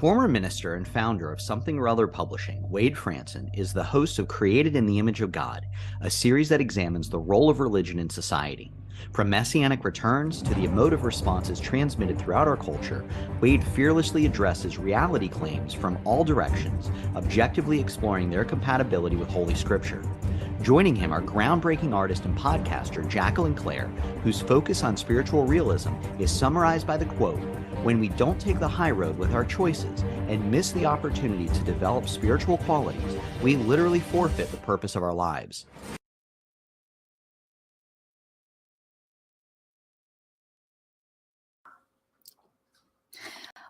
Former minister and founder of Something or Other Publishing, Wade Franson, is the host of Created in the Image of God, a series that examines the role of religion in society. From messianic returns to the emotive responses transmitted throughout our culture, Wade fearlessly addresses reality claims from all directions, objectively exploring their compatibility with Holy Scripture. Joining him are groundbreaking artist and podcaster Jacqueline Clare, whose focus on spiritual realism is summarized by the quote, "When we don't take the high road with our choices and miss the opportunity to develop spiritual qualities, we literally forfeit the purpose of our lives."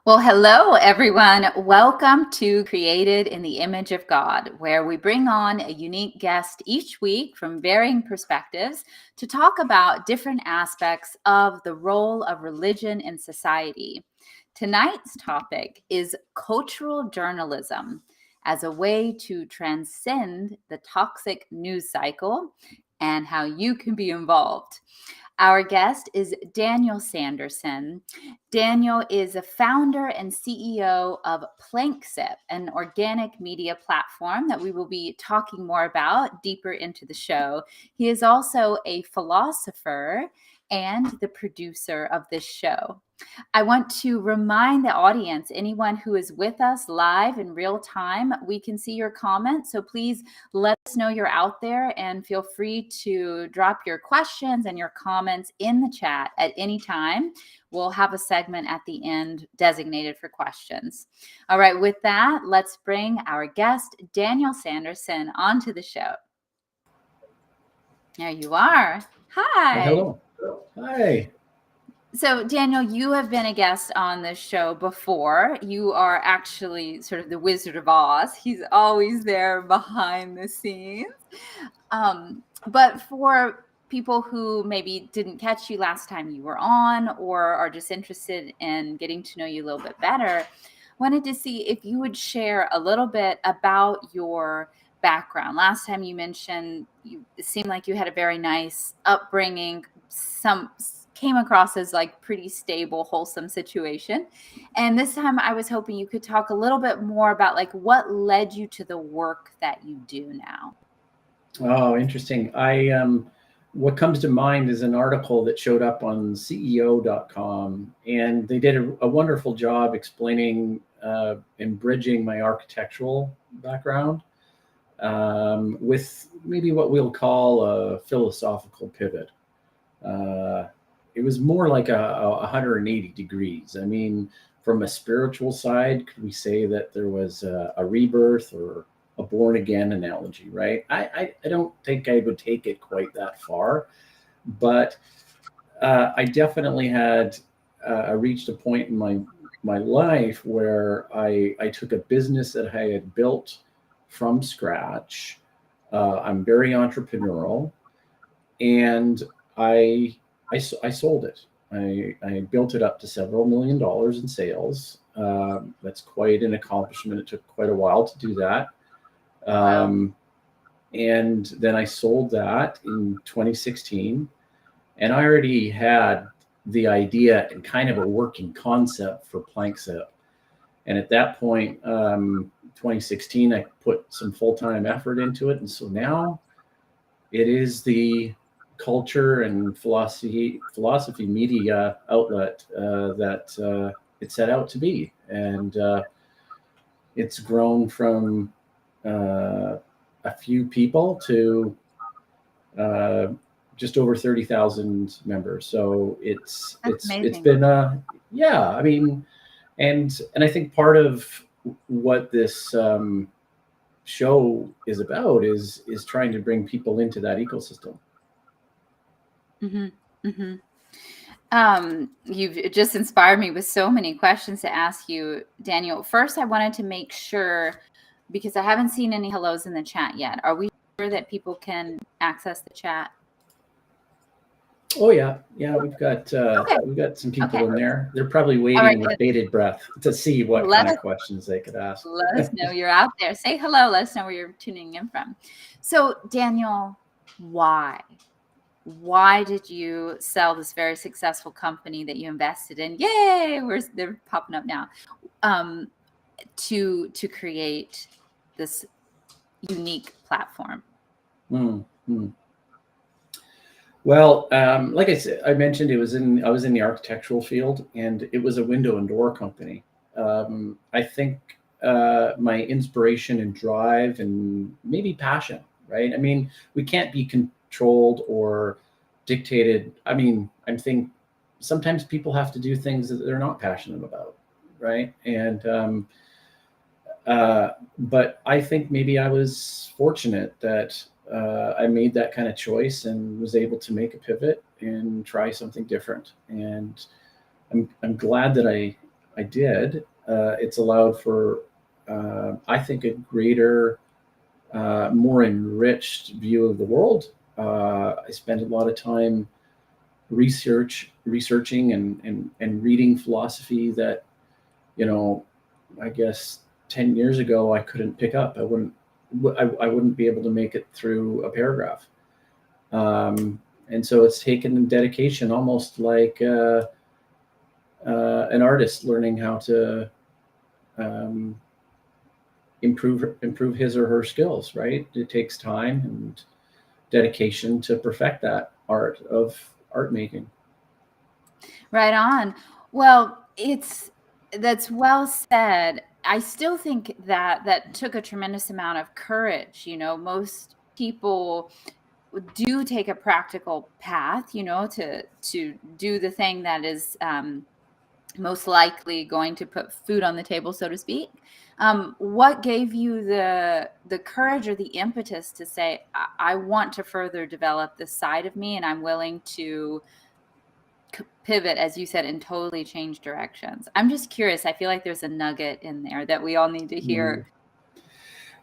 Well, hello, everyone. Welcome to Created in the Image of God, where we bring on a unique guest each week from varying perspectives to talk about different aspects of the role of religion in society. Tonight's topic is cultural journalism as a way to transcend the toxic news cycle and how you can be involved. Our guest is Daniel Sanderson. Daniel is a founder and CEO of PlankSip, an organic media platform that we will be talking more about deeper into the show. He is also a philosopher and the producer of this show. I want to remind the audience, anyone who is with us live in real time, we can see your comments. So please let us know you're out there and feel free to drop your questions and your comments in the chat at any time. We'll have a segment at the end designated for questions. All right, with that, let's bring our guest, Daniel Sanderson, onto the show. There you are. Hi. Hello. Hi. So, Daniel, you have been a guest on this show before. You are actually sort of the Wizard of Oz. He's always there behind the scenes. But for people who maybe didn't catch you last time you were on or are just interested in getting to know you a little bit better, wanted to see if you would share a little bit about your background. Last time you mentioned it seemed like you had a very nice upbringing, came across as like pretty stable, wholesome situation. And this time I was hoping you could talk a little bit more about like what led you to the work that you do now. Oh, interesting. What comes to mind is an article that showed up on CEO.com, and they did a wonderful job explaining and bridging my architectural background with maybe what we'll call a philosophical pivot. It was more like a 180 degrees. I mean, from a spiritual side, could we say that there was a rebirth or a born again analogy, right? I don't think I would take it quite that far, but I definitely had reached a point in my life where I took a business that I had built from scratch. I'm very entrepreneurial, and I sold it. I built it up to several $1 million in sales. That's quite an accomplishment. It took quite a while to do that. And then I sold that in 2016. And I already had the idea and kind of a working concept for PlankSip. And at that point, 2016, I put some full-time effort into it. And so now it is the culture and philosophy media outlet that it set out to be. And it's grown from a few people to just over 30,000 members. So it's been I mean, and I think part of what this show is about is trying to bring people into that ecosystem. Mm-hmm. Mm-hmm. You've just inspired me with so many questions to ask you, Daniel. First, I wanted to make sure, because I haven't seen any hellos in the chat yet. Are we sure that people can access the chat? Oh yeah, we've got some people in there. They're probably waiting with bated breath to see what kind of questions they could ask. Let us know you're out there. Say hello. Let us know where you're tuning in from. So, Daniel, why? Why did you sell this very successful company that you invested in? Yay! They're popping up now. to create this unique platform? Mm-hmm. Well, like I said, I mentioned I was in the architectural field, and it was a window and door company. I think my inspiration and drive and maybe passion, right? I mean, we can't be controlled or dictated. I mean, I think sometimes people have to do things that they're not passionate about, right? And but I think maybe I was fortunate that I made that kind of choice and was able to make a pivot and try something different. And I'm glad that I did. It's allowed for I think a greater, more enriched view of the world. I spent a lot of time researching and reading philosophy that, you know, I guess 10 years ago I couldn't pick up. I wouldn't be able to make it through a paragraph. And so it's taken dedication, almost like an artist learning how to improve his or her skills, right? It takes time and dedication to perfect that art of art making. Right on. Well, that's well said. I still think that took a tremendous amount of courage. You know, most people do take a practical path, you know, to do the thing that is most likely going to put food on the table, so to speak. What gave you the courage or the impetus to say, I want to further develop this side of me, and I'm willing to pivot, as you said, and totally change directions? I'm just curious. I feel like there's a nugget in there that we all need to hear.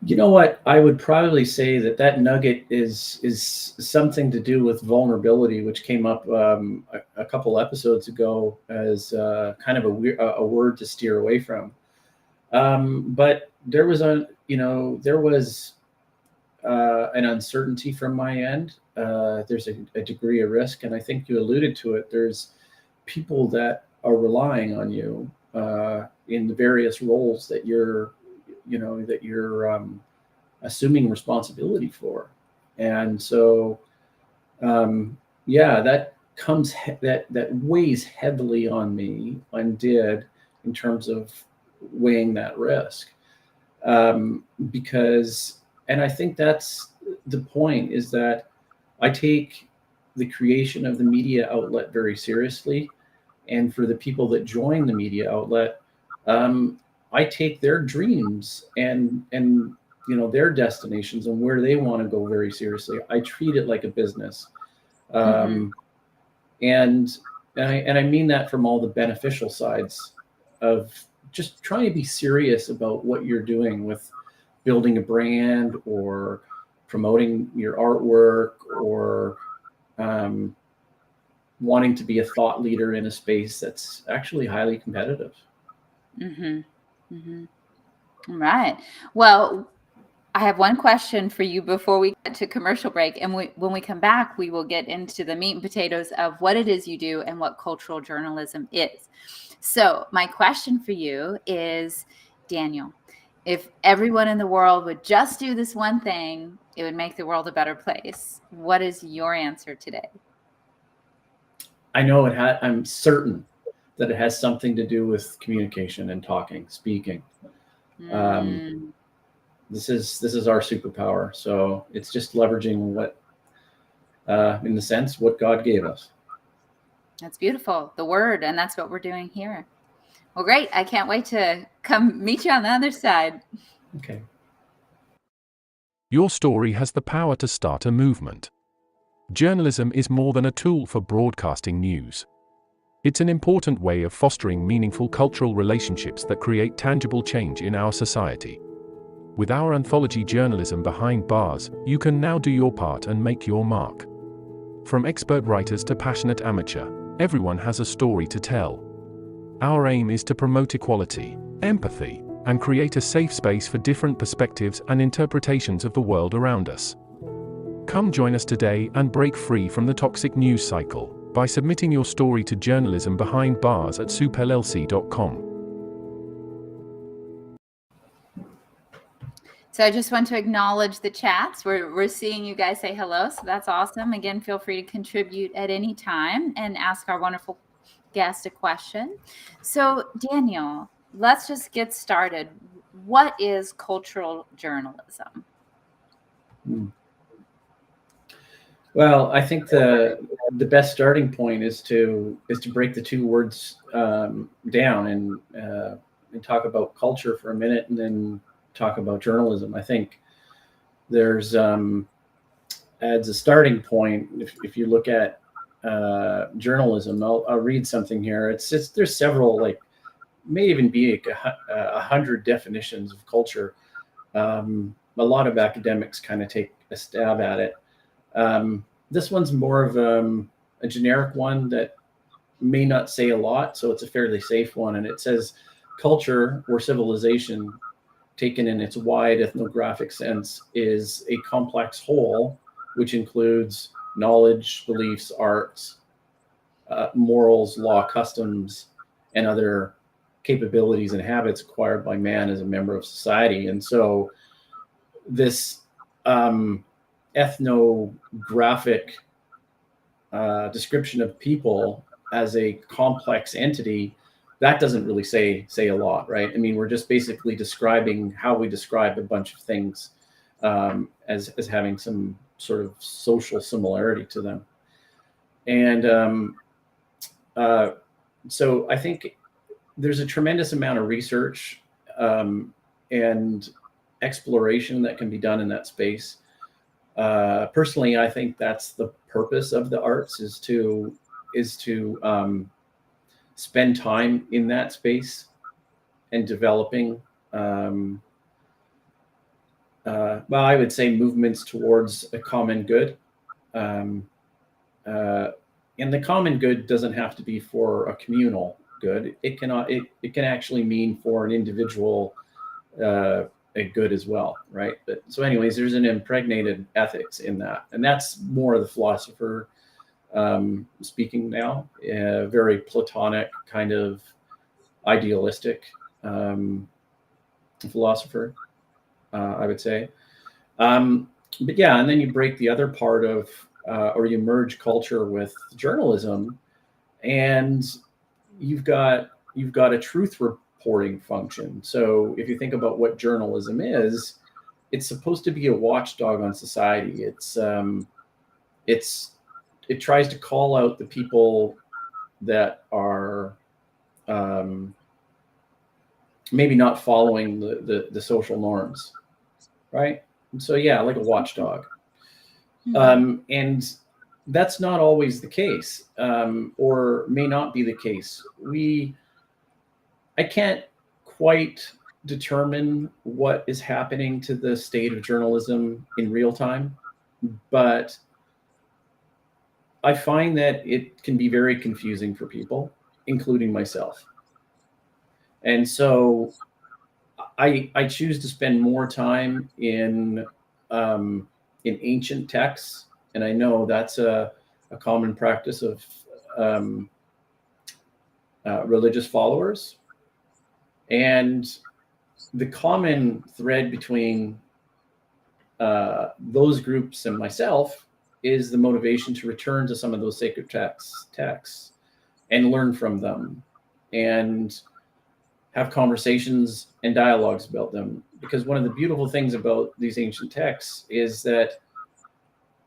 You know what? I would probably say that nugget is something to do with vulnerability, which came up a couple episodes ago as kind of a word to steer away from. But there was an uncertainty from my end. There's a degree of risk, and I think you alluded to it. There's people that are relying on you in the various roles that you're assuming responsibility for. And so that weighs heavily on me and did, in terms of weighing that risk, because, and I think that's the point, is that I take the creation of the media outlet very seriously. And for the people that join the media outlet, I take their dreams and their destinations and where they want to go very seriously. I treat it like a business, and I mean that from all the beneficial sides of just trying to be serious about what you're doing with building a brand or promoting your artwork, or wanting to be a thought leader in a space that's actually highly competitive. Right. Well, I have one question for you before we get to commercial break. And when we come back, we will get into the meat and potatoes of what it is you do and what cultural journalism is. So my question for you is, Daniel, if everyone in the world would just do this one thing, it would make the world a better place. What is your answer today? I know I'm certain that it has something to do with communication and talking, speaking. This is our superpower. So it's just leveraging what, in the sense, what God gave us. That's beautiful. The word. And that's what we're doing here. Well, great. I can't wait to come meet you on the other side. Okay. Your story has the power to start a movement. Journalism is more than a tool for broadcasting news. It's an important way of fostering meaningful cultural relationships that create tangible change in our society. With our anthology Journalism Behind Bars, you can now do your part and make your mark. From expert writers to passionate amateur, everyone has a story to tell. Our aim is to promote equality, empathy, and create a safe space for different perspectives and interpretations of the world around us. Come join us today and break free from the toxic news cycle by submitting your story to Journalism Behind Bars at soupllc.com. So I just want to acknowledge the chats. We're seeing you guys say hello, so that's awesome. Again, feel free to contribute at any time and ask our wonderful guest a question. So Daniel, let's just get started. What is cultural journalism? Well, I think the best starting point is to break the two words down and talk about culture for a minute, and then talk about journalism. I think there's as a starting point, if you look at journalism, I'll read something here. There's several, like, may even be like 100 definitions of culture. A lot of academics kind of take a stab at it. This one's more of a generic one that may not say a lot, so it's a fairly safe one. And it says culture or civilization, taken in its wide ethnographic sense, is a complex whole which includes knowledge, beliefs, arts, morals, law, customs, and other capabilities and habits acquired by man as a member of society. And so this ethnographic description of people as a complex entity, that doesn't really say a lot, right? I mean, we're just basically describing how we describe a bunch of things as having some sort of social similarity to them. And so I think there's a tremendous amount of research and exploration that can be done in that space. Personally, I think that's the purpose of the arts, is to spend time in that space and developing, well, I would say movements towards a common good. And the common good doesn't have to be for a communal good. It can actually mean for an individual a good as well, right? But so anyways, there's an impregnated ethics in that, and that's more of the philosopher speaking now, a very Platonic kind of idealistic philosopher, I would say. But yeah, and then you break the other part of, or you merge culture with journalism, and you've got a truth reporting function. So if you think about what journalism is, it's supposed to be a watchdog on society. It tries to call out the people that are maybe not following the social norms, right? And so yeah, like a watchdog. And that's not always the case, or may not be the case. I can't quite determine what is happening to the state of journalism in real time, but I find that it can be very confusing for people, including myself. And so I choose to spend more time in ancient texts, and I know that's a common practice of religious followers. And the common thread between those groups and myself is the motivation to return to some of those sacred texts and learn from them and have conversations and dialogues about them. Because one of the beautiful things about these ancient texts is that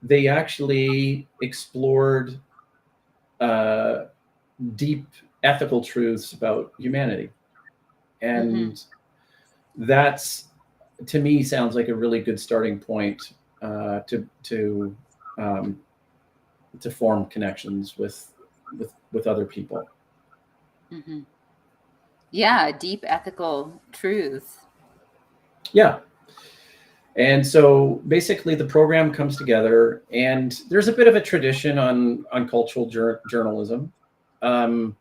they actually explored deep ethical truths about humanity. And that's, to me, sounds like a really good starting point to form connections with other people. Yeah, deep ethical truths. Yeah. And so basically the program comes together, and there's a bit of a tradition on cultural journalism. There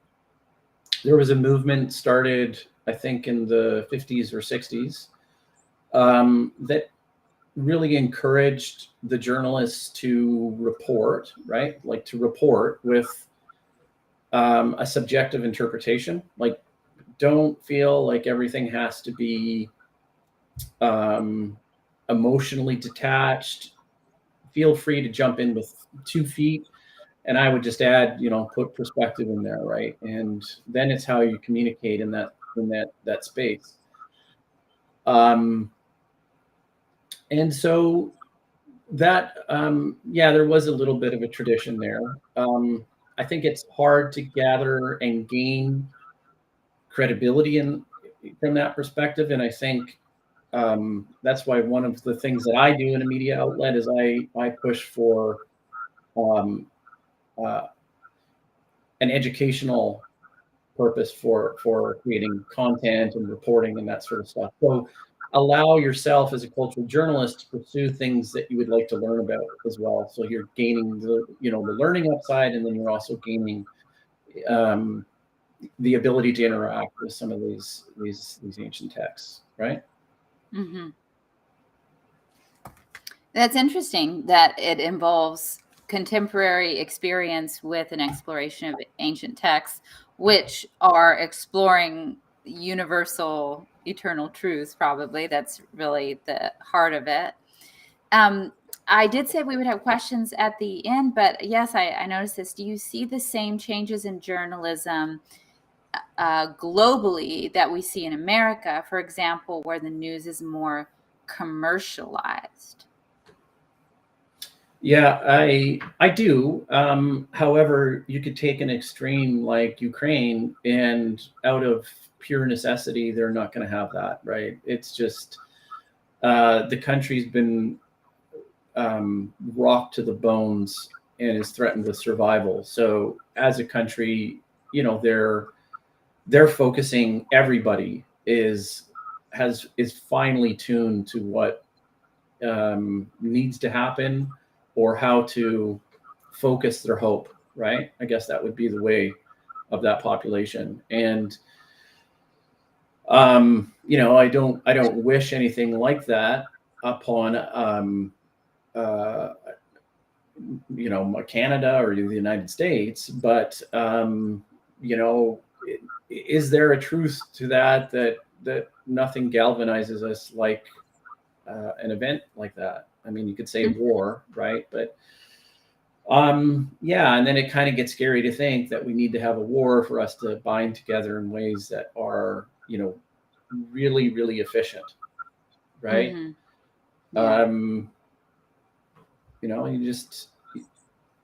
was a movement started, I think, in the 50s or 60s that really encouraged the journalists to report, right? Like to report with a subjective interpretation. Like, don't feel like everything has to be emotionally detached, feel free to jump in with 2 feet. And I would just add, put perspective in there, right? And then it's how you communicate in that space. And so that, there was a little bit of a tradition there. I think it's hard to gather and gain credibility from that perspective. And I think that's why one of the things that I do in a media outlet is I push for an educational purpose for creating content and reporting and that sort of stuff. So allow yourself as a cultural journalist to pursue things that you would like to learn about as well. So you're gaining the learning upside, and then you're also gaining the ability to interact with some of these ancient texts, right? Mm-hmm. That's interesting that it involves contemporary experience with an exploration of ancient texts, which are exploring universal eternal truths. Probably that's really the heart of it. I did say we would have questions at the end, but yes, I noticed this. Do you see the same changes in journalism globally that we see in America, for example, where the news is more commercialized? Yeah, I do. However, you could take an extreme like Ukraine, and out of pure necessity, they're not going to have that, right? It's just the country's been rocked to the bones and is threatened with survival. So as a country, they're focusing. Everybody is finely tuned to what needs to happen, or how to focus their hope, right? I guess that would be the way of that population. And I don't wish anything like that upon Canada or the United States, but is there a truth to that nothing galvanizes us like an event like that? I mean, you could say war, right? But and then it kind of gets scary to think that we need to have a war for us to bind together in ways that are, really, really efficient, right? Mm-hmm. Yeah.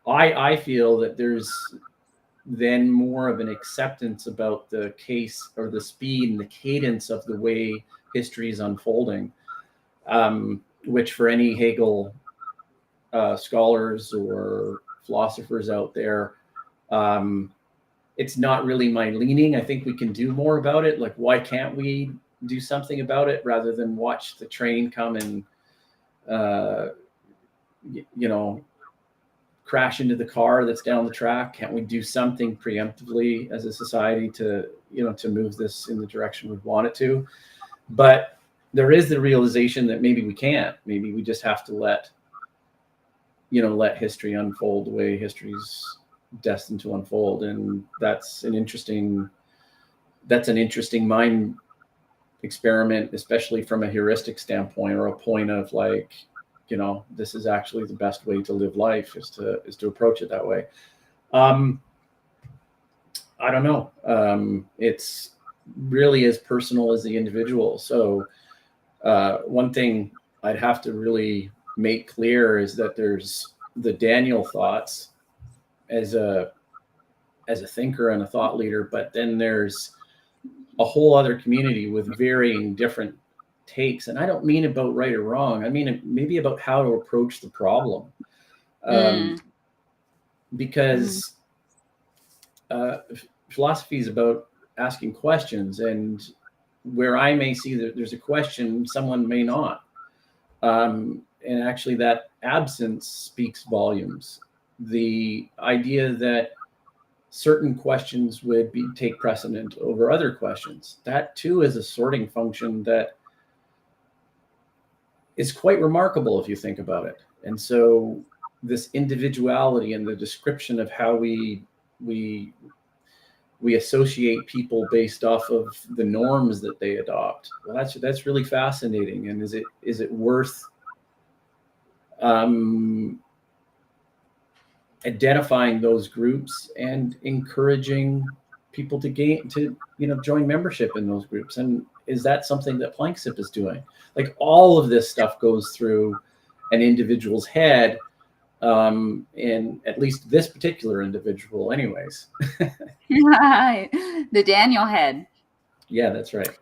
I feel that there's then more of an acceptance about the case or the speed and the cadence of the way history is unfolding, which for any Hegel scholars or philosophers out there, it's not really my leaning. I think we can do more about it. Like, why can't we do something about it rather than watch the train come and crash into the car that's down the track? Can't we do something preemptively as a society to move this in the direction we want it to? But there is the realization that maybe we can't. Maybe we just have to let history unfold the way history's destined to unfold. And that's an interesting mind experiment, especially from a heuristic standpoint, or a point of like, this is actually the best way to live life, is to approach it that way. I don't know. It's really as personal as the individual. So one thing I'd have to really make clear is that there's the Daniel thoughts as a thinker and a thought leader, but then there's a whole other community with varying different takes. And I don't mean about right or wrong. I mean maybe about how to approach the problem. Because philosophy is about asking questions, and where I may see that there's a question, someone may not. And actually that absence speaks volumes. The idea that certain questions would take precedent over other questions, that too is a sorting function that is quite remarkable if you think about it. And so this individuality and the description of how we associate people based off of the norms that they adopt, well, that's really fascinating. And is it worth identifying those groups and encouraging people to join membership in those groups. And is that something that PlankSip is doing? Like, all of this stuff goes through an individual's head, in at least this particular individual anyways. Right. The Daniel head. Yeah, that's right.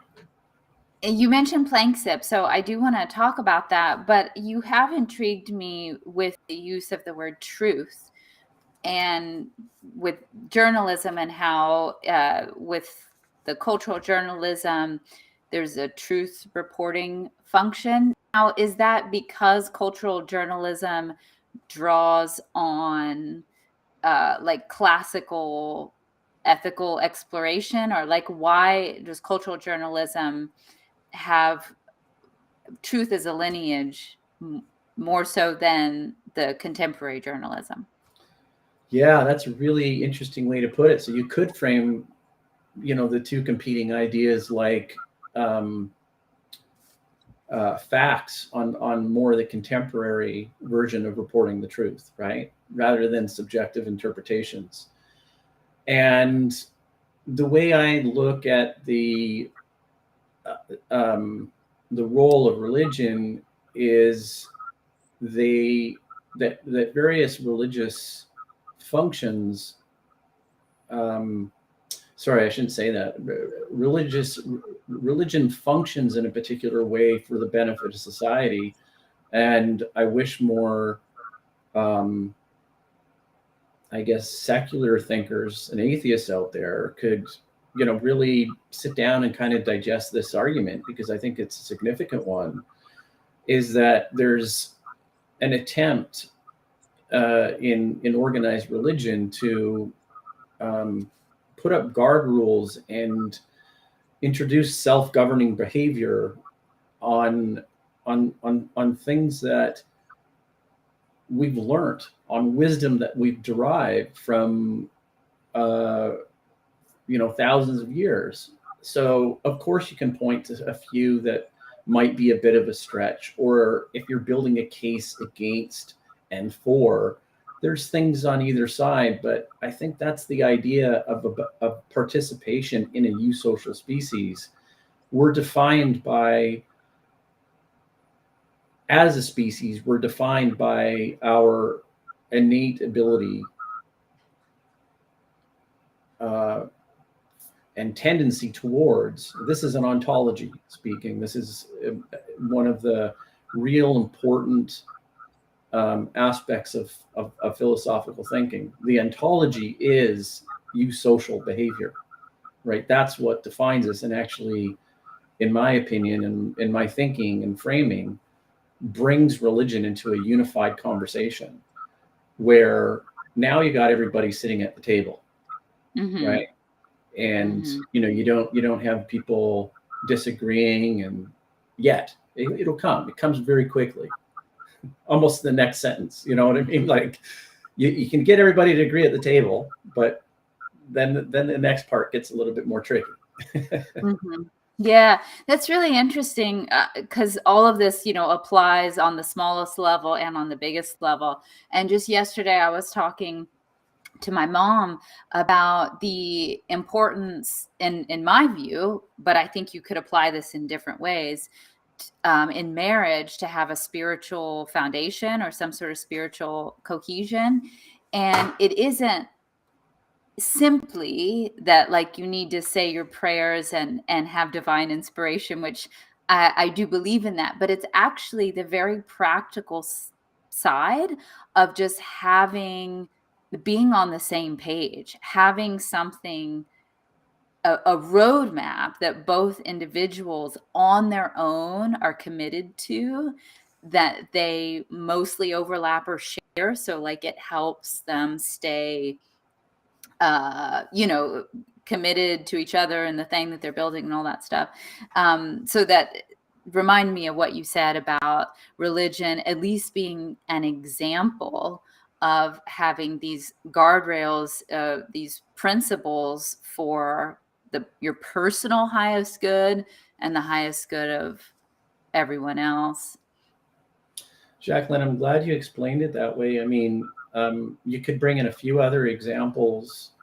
You mentioned PlankSip, so I do want to talk about that, but you have intrigued me with the use of the word truth and with journalism, and how with the cultural journalism, there's a truth reporting function. Now, is that because cultural journalism draws on like classical ethical exploration, or like why does cultural journalism have truth as a lineage more so than the contemporary journalism? Yeah, that's a really interesting way to put it. So you could frame, the two competing ideas like facts on more the contemporary version of reporting the truth, right? Rather than subjective interpretations. And the way I look at the role of religion is that various religious functions, sorry, I shouldn't say that. Religion functions in a particular way for the benefit of society, and I wish more, I guess, secular thinkers and atheists out there could, really sit down and kind of digest this argument, because I think it's a significant one. Is that there's an attempt in organized religion to put up guard rules and introduce self-governing behavior on things that we've learned, on wisdom that we've derived from thousands of years. So of course you can point to a few that might be a bit of a stretch, or if you're building a case against and for, there's things on either side. But I think that's the idea of participation in a eusocial species. We're defined by, as a species, we're defined by our innate ability and tendency towards, this is an ontology speaking, this is one of the real important aspects of philosophical thinking. The ontology is eusocial behavior, right? That's what defines us, and actually, in my opinion and in my thinking and framing, brings religion into a unified conversation where now you got everybody sitting at the table, right? And you don't have people disagreeing, and yet it'll come. It comes very quickly, almost the next sentence. You know what I mean? Like you can get everybody to agree at the table, but then the next part gets a little bit more tricky. Yeah, that's really interesting, because all of this, applies on the smallest level and on the biggest level. And just yesterday, I was talking to my mom about the importance, in my view, but I think you could apply this in different ways, in marriage, to have a spiritual foundation or some sort of spiritual cohesion. And it isn't simply that, like, you need to say your prayers and have divine inspiration, which I do believe in that, but it's actually the very practical side of just being on the same page, having something, a roadmap that both individuals on their own are committed to, that they mostly overlap or share. So like it helps them stay committed to each other and the thing that they're building and all that stuff. So that remind me of what you said about religion at least being an example of having these guardrails, these principles for your personal highest good and the highest good of everyone else. Jacqueline, I'm glad you explained it that way. I mean, you could bring in a few other examples.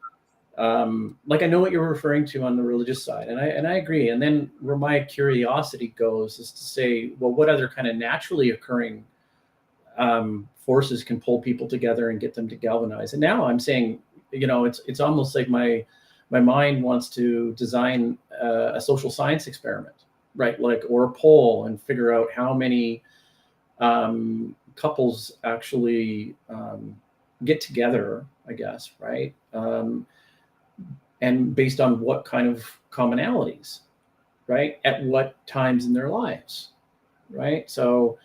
Like I know what you're referring to on the religious side, and I agree. And then where my curiosity goes is to say, well, what other kind of naturally occurring forces can pull people together and get them to galvanize? And now I'm saying, it's almost like my mind wants to design a social science experiment, right? Like, or a poll, and figure out how many couples actually get together, I guess, right? And based on what kind of commonalities, right? At what times in their lives, right? So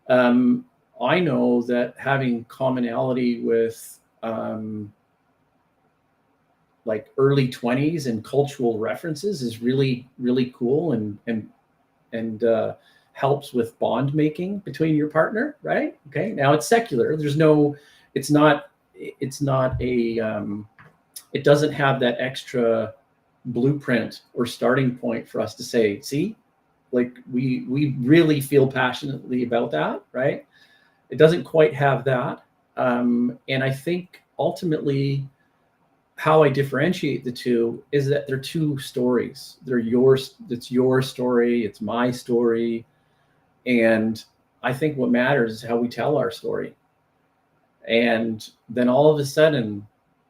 I know that having commonality with like early 20s and cultural references is really, really cool, and helps with bond making between your partner, right? Okay, now it's secular. It's not a, it doesn't have that extra blueprint or starting point for us to say, see, like we really feel passionately about that, right? It doesn't quite have that. And I think ultimately how I differentiate the two is that they're two stories. They're yours. It's your story. It's my story. And I think what matters is how we tell our story. And then all of a sudden,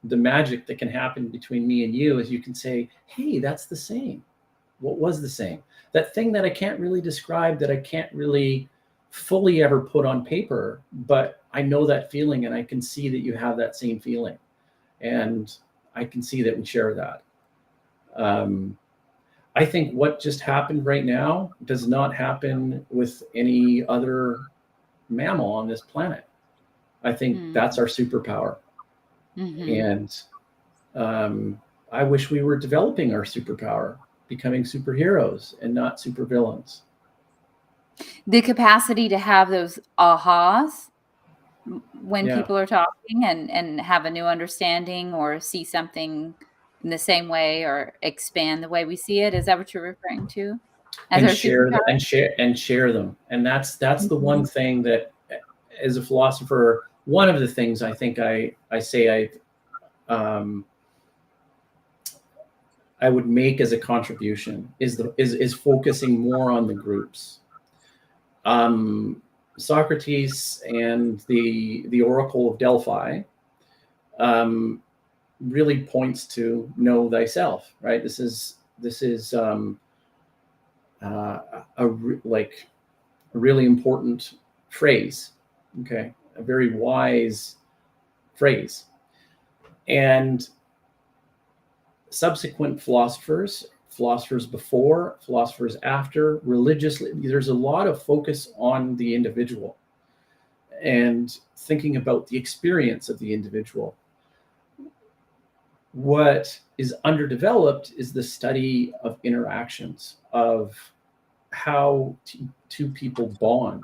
the magic that can happen between me and you is you can say, hey, that's the same. What was the same? That thing that I can't really describe, that I can't really fully ever put on paper, but I know that feeling, and I can see that you have that same feeling. And I can see that we share that. I think what just happened right now does not happen with any other mammal on this planet. I think that's our superpower. And I wish we were developing our superpower, becoming superheroes and not supervillains. The capacity to have those ahas when people are talking, and have a new understanding, or see something in the same way, or expand the way we see it. Is that what you're referring to? And share them. And that's the one thing that, as a philosopher, one of the things I think I say I would make as a contribution is focusing more on the groups. Socrates and the Oracle of Delphi really points to know thyself, right? This is a really important phrase, okay? A very wise phrase. And subsequent philosophers before, philosophers after, religiously, there's a lot of focus on the individual and thinking about the experience of the individual. What is underdeveloped is the study of interactions, of how two people bond.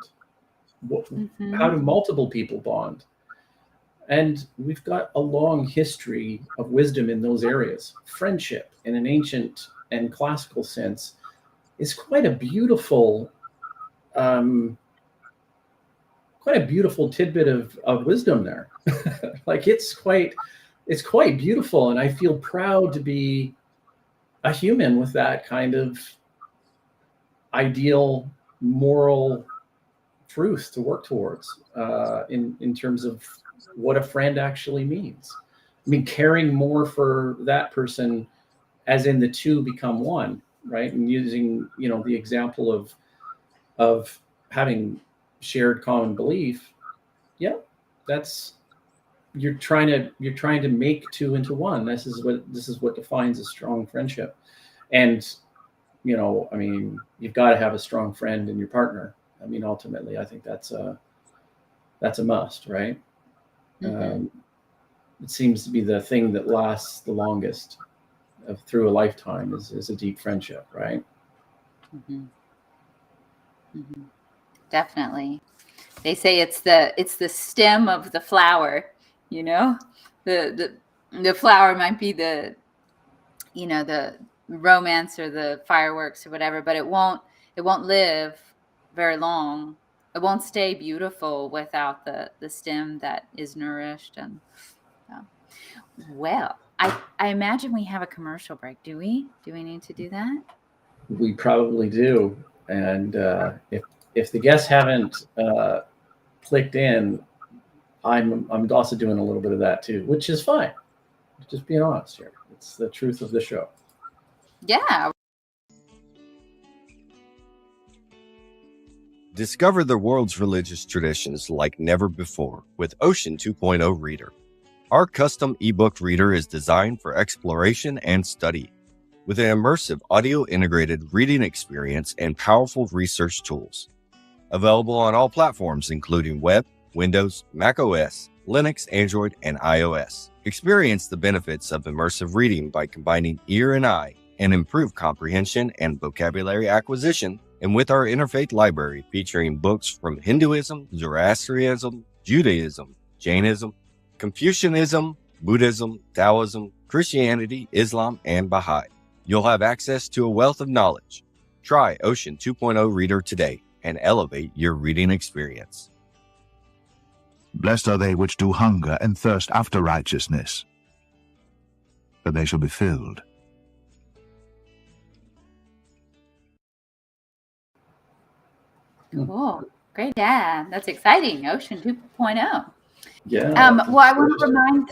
How do multiple people bond? And we've got a long history of wisdom in those areas. Friendship, in an ancient and classical sense, is quite a beautiful tidbit of wisdom there. Like it's quite beautiful, and I feel proud to be a human with that kind of ideal moral truth to work towards, in terms of what a friend actually means. I mean, caring more for that person, as in the two become one, right? And using, the example of having shared common belief. Yeah, that's, you're trying to make two into one. This is what defines a strong friendship. And I mean, you've got to have a strong friend in your partner. I mean, ultimately, I think that's a must, right? It seems to be the thing that lasts the longest through a lifetime is a deep friendship, right? Definitely. They say it's the stem of the flower. The flower might be the romance or the fireworks or whatever, but it won't live very long It won't stay beautiful without the stem that is nourished. And well, I imagine we have a commercial break. Do we need to do that? We probably do. And if the guests haven't clicked in, I'm also doing a little bit of that too, which is fine. Just being honest here. It's the truth of the show. Yeah. Discover the world's religious traditions like never before with Ocean 2.0 Reader. Our custom ebook reader is designed for exploration and study, with an immersive audio-integrated reading experience and powerful research tools. Available on all platforms including web, Windows, Mac OS, Linux, Android, and iOS. Experience the benefits of immersive reading by combining ear and eye and improve comprehension and vocabulary acquisition, and with our interfaith library featuring books from Hinduism, Zoroastrianism, Judaism, Jainism, Confucianism, Buddhism, Taoism, Christianity, Islam, and Baha'i. You'll have access to a wealth of knowledge. Try Ocean 2.0 Reader today and elevate your reading experience. Blessed are they which do hunger and thirst after righteousness, for they shall be filled. Cool. Great. Yeah, that's exciting. Ocean 2.0. Yeah. Well, I want to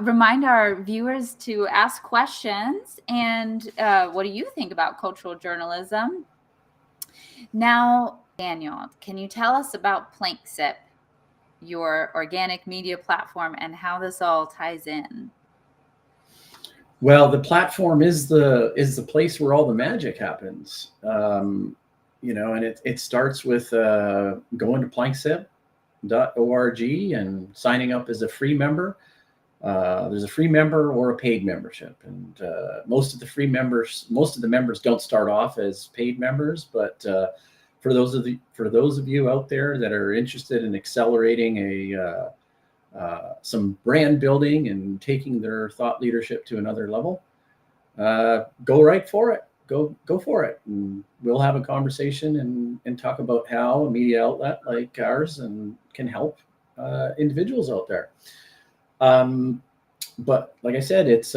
remind our viewers to ask questions. And what do you think about cultural journalism? Now, Daniel, can you tell us about PlankSip, your organic media platform, and how this all ties in? Well, the platform is the place where all the magic happens. And it starts with going to PlankSip.org and signing up as a free member. There's a free member or a paid membership, and most of the members don't start off as paid members. But for those of you out there that are interested in accelerating some brand building and taking their thought leadership to another level, go right for it. Go for it, and we'll have a conversation and talk about how a media outlet like ours can help individuals out there. But like I said, there's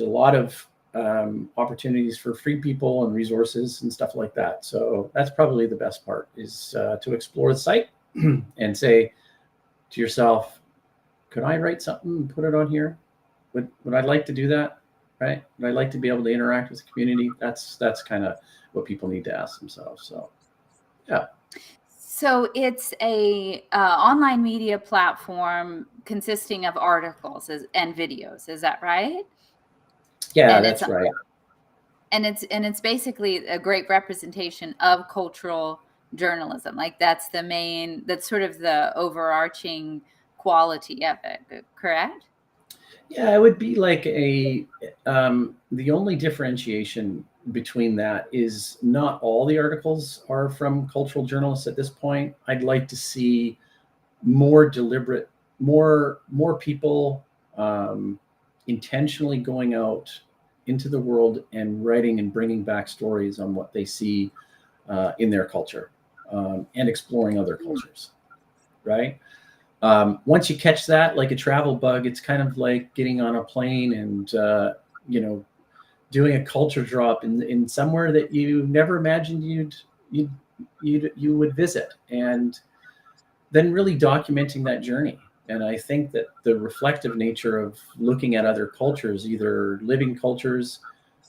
a lot of opportunities for free people and resources and stuff like that. So that's probably the best part, is to explore the site and say to yourself, could I write something and put it on here? Would I like to do that? Right? Would I like to be able to interact with the community? That's kind of what people need to ask themselves. So, yeah. So it's a online media platform consisting of articles and videos. Is that right? Yeah, that's right. And it's basically a great representation of cultural journalism. Like that's sort of the overarching quality of it. Correct? Yeah, it would be like the only differentiation between that is not all the articles are from cultural journalists at this point. I'd like to see more deliberate, more people intentionally going out into the world and writing and bringing back stories on what they see in their culture and exploring other cultures, right? Once you catch that, like a travel bug, it's kind of like getting on a plane and, doing a culture drop in somewhere that you never imagined you would visit, and then really documenting that journey. And I think that the reflective nature of looking at other cultures, either living cultures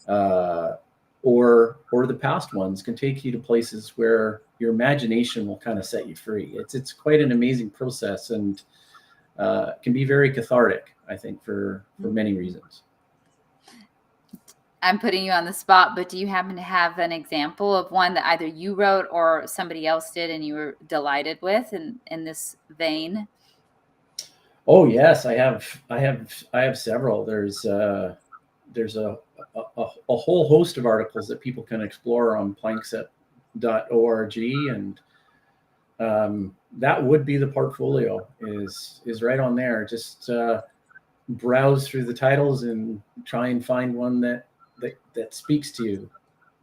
or the past ones, can take you to places where your imagination will kind of set you free. It's quite an amazing process, and can be very cathartic, I think, for many reasons. I'm putting you on the spot, but do you happen to have an example of one that either you wrote or somebody else did and you were delighted with in this vein? Oh yes, I have several. There's a whole host of articles that people can explore on PlankSip.org, and that would be the portfolio is right on there. Just browse through the titles and try and find one that speaks to you,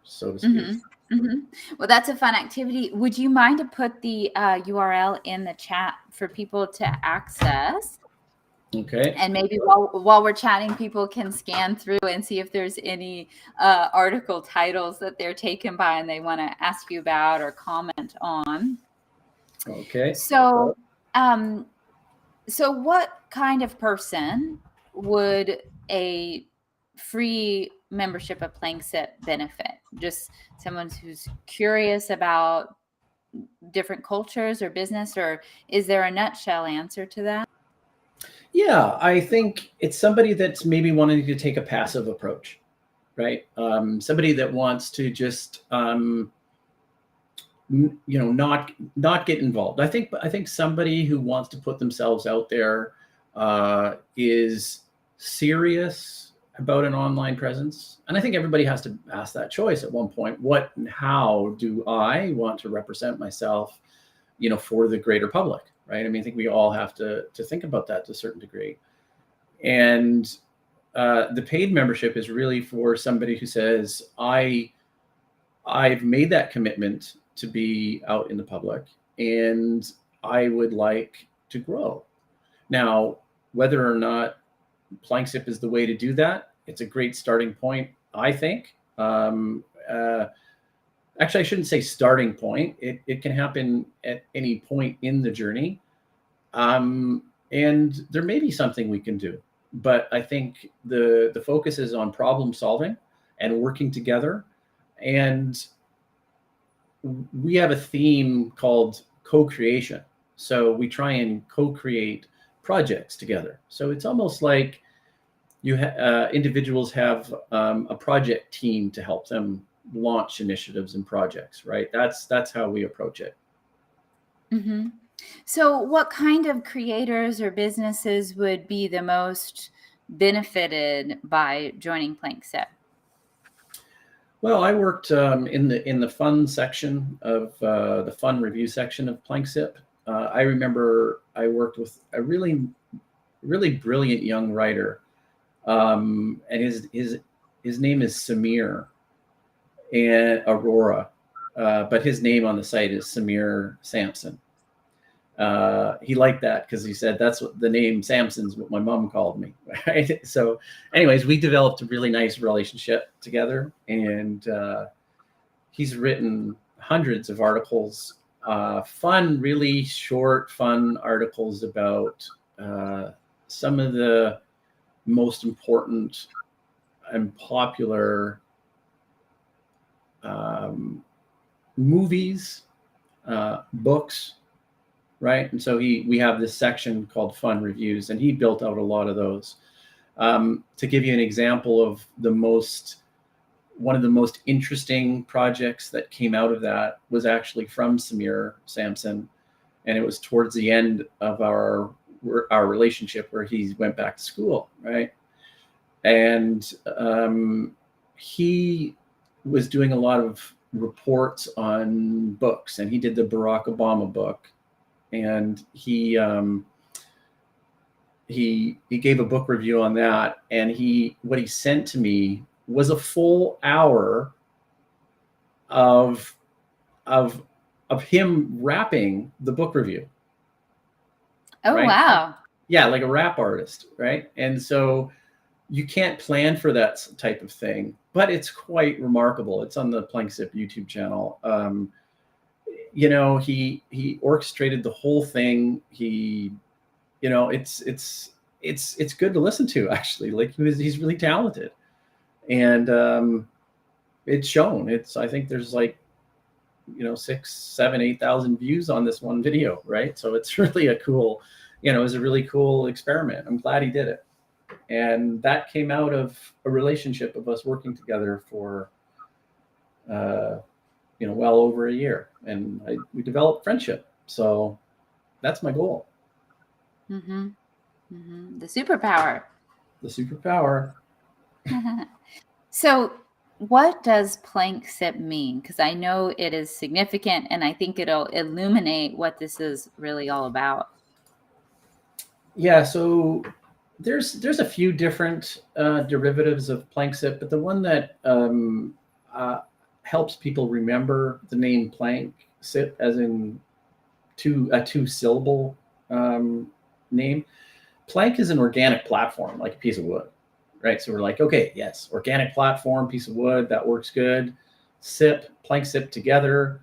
so to speak. Well, that's a fun activity. Would you mind to put the URL in the chat for people to access? Okay. And maybe while we're chatting, people can scan through and see if there's any article titles that they're taken by and they want to ask you about or comment on. Okay. So, so what kind of person would a free membership of PlankSip benefit? Just someone who's curious about different cultures or business, or is there a nutshell answer to that? Yeah, I think it's somebody that's maybe wanting to take a passive approach, right? Somebody that wants to just not get involved. I think somebody who wants to put themselves out there is serious about an online presence, and I think everybody has to ask that choice at one point. What and how do I want to represent myself, for the greater public, right? I mean, I think we all have to think about that to a certain degree. And the paid membership is really for somebody who says, I've made that commitment to be out in the public, and I would like to grow. Now, whether or not PlankSip is the way to do that, it's a great starting point, I think. Actually, I shouldn't say starting point. It can happen at any point in the journey. And there may be something we can do, but I think the focus is on problem solving and working together. And we have a theme called co-creation. So we try and co-create projects together. So it's almost like individuals have a project team to help them launch initiatives and projects, right? That's how we approach it. Mm-hmm. So what kind of creators or businesses would be the most benefited by joining PlankSip? Well, I worked in the fun section of the fun review section of PlankSip. I remember I worked with a really brilliant young writer, and his name is Samir and Aurora, but his name on the site is Samir Sampson. He liked that because he said that's what the name Samson's what my mom called me. Right? So anyways, we developed a really nice relationship together, and he's written hundreds of articles, really short, fun articles about some of the most important and popular movies, books, right? And so we have this section called Fun Reviews, and he built out a lot of those. To give you an example of one of the most interesting projects that came out of that was actually from Samir Sampson, and it was towards the end of our relationship where he went back to school, right? And he was doing a lot of reports on books, and he did the Barack Obama book. And he gave a book review on that, and what he sent to me was a full hour of him rapping the book review. Oh, right? Wow. Yeah, like a rap artist, right? And so you can't plan for that type of thing, but it's quite remarkable. It's on the PlankSip YouTube channel. He orchestrated the whole thing. It's good to listen to, actually. Like he's really talented, and it's shown. I think there's 6,000, 7,000, 8,000 views on this one video, right? So it's really a cool, it was a really cool experiment. I'm glad he did it, and that came out of a relationship of us working together for well over a year, and we developed friendship. So that's my goal. Mm-hmm. Mm-hmm. The superpower. The superpower. So what does PlankSip mean? Because I know it is significant, and I think it'll illuminate what this is really all about. Yeah, so there's a few different derivatives of PlankSip, but the one that helps people remember the name PlankSip as in a 2-syllable name. Plank is an organic platform, like a piece of wood, right? So we're like, okay, yes, organic platform, piece of wood, that works good. Sip, PlankSip together.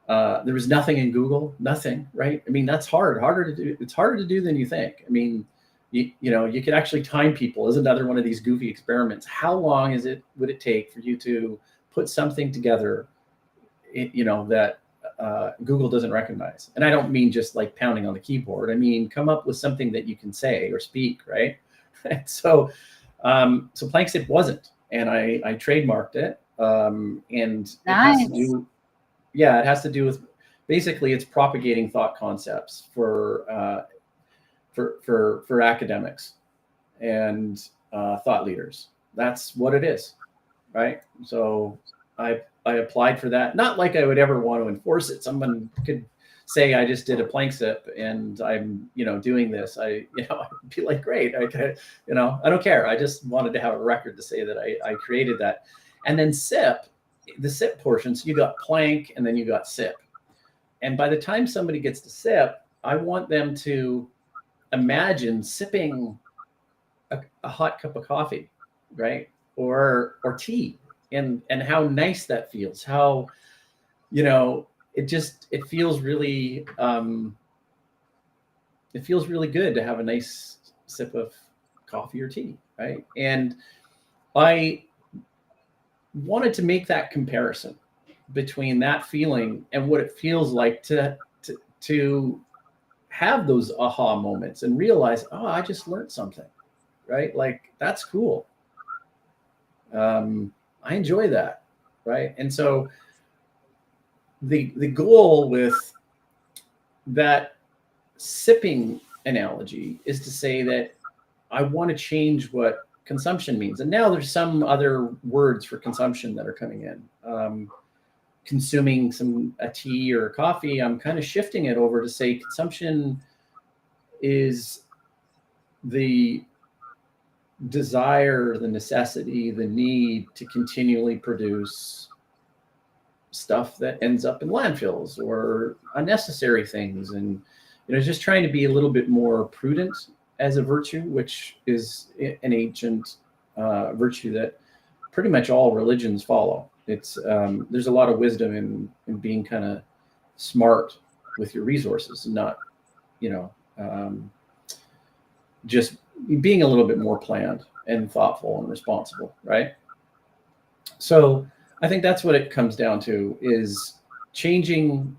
There was nothing in Google, nothing, right? I mean, that's harder to do. It's harder to do than you think. I mean, you know, you could actually time people as another one of these goofy experiments. How long would it take for you to put something together, you know, that Google doesn't recognize? And I don't mean just like pounding on the keyboard. I mean, come up with something that you can say or speak, right? So PlankSip wasn't, and I trademarked it. And it has to Nice. do, it has to do with, basically it's propagating thought concepts for academics and thought leaders. That's what it is, right? So I applied for that. Not like I would ever want to enforce it. Someone could say I just did a PlankSip and I'm, you know, doing this. I'd be like, great. I don't care. I just wanted to have a record to say that I created that. And then the sip portion. So you got plank and then you got sip. And by the time somebody gets to sip, I want them to imagine sipping a hot cup of coffee, right? Or tea, and how nice that feels. How, you know, it feels really good to have a nice sip of coffee or tea, right? And I wanted to make that comparison between that feeling and what it feels like to have those aha moments and realize, oh, I just learned something, right? Like, that's cool. I enjoy that, right? And so the goal with that sipping analogy is to say that I want to change what consumption means. And now there's some other words for consumption that are coming in. Consuming a tea or a coffee, I'm kind of shifting it over to say consumption is the desire, the necessity, the need to continually produce stuff that ends up in landfills or unnecessary things. And, you know, just trying to be a little bit more prudent as a virtue, which is an ancient virtue that pretty much all religions follow. It's there's a lot of wisdom in being kind of smart with your resources, and not, you know, just being a little bit more planned and thoughtful and responsible, right? So I think that's what it comes down to, is changing